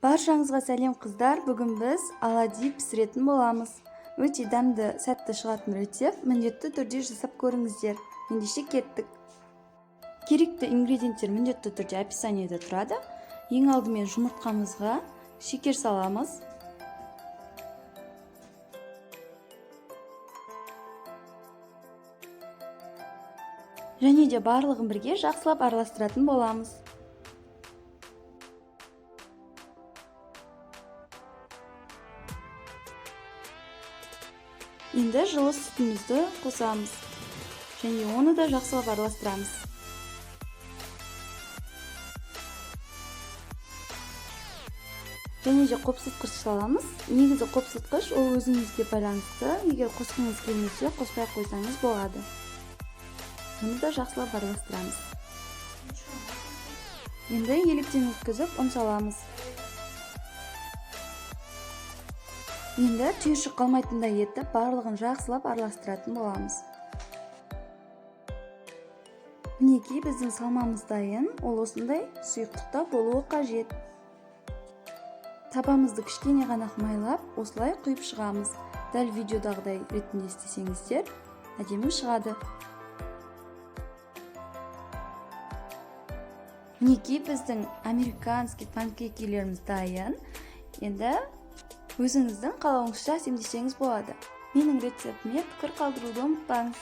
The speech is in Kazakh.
Баршаңызға сәлем қыздар, бүгін біз оладьи пісіретін боламыз. Өте дәмді, сәтті шығатын рецепт міндетті түрде жасап көріңіздер. Ендеше кеттік. Керекті ингредиенттер міндетті түрде описаниеде тұрады. Ең алдымен жұмыртқамызға шекер саламыз. Және де барлығын бірге жақсылап араластыратын боламыз. Енді жылы сүтімізді қосамыз. Және оны да жақсылап араластырамыз. Және де қопсытқыш саламыз. Негізі қопсытқыш ол өзіңізге байланысты. Егер қосқыңыз келмесе, қоспай қойсаңыз болады. Оны да жақсылап араластырамыз. Енді електен өткізіп ұн саламыз. Енді түйіршік қалмайтындай етіп, барлығын жақсылап араластыратын боламыз. Мінекей біздің салмамыз дайын, ол осындай сұйықтықта болуы қажет. Табамызды кішкене ғана майлап, осылай құйып шығамыз. Дәл видеодағыдай ретінде істесеңіздер, әдемі шығады. Мінекей біздің американский панкейкилеріміз дайын. Енді өзіңіздің қалауыңызша әсемдесеңіз болады. Менің рецептіме пікір қалдыруды ұмытпаңыз.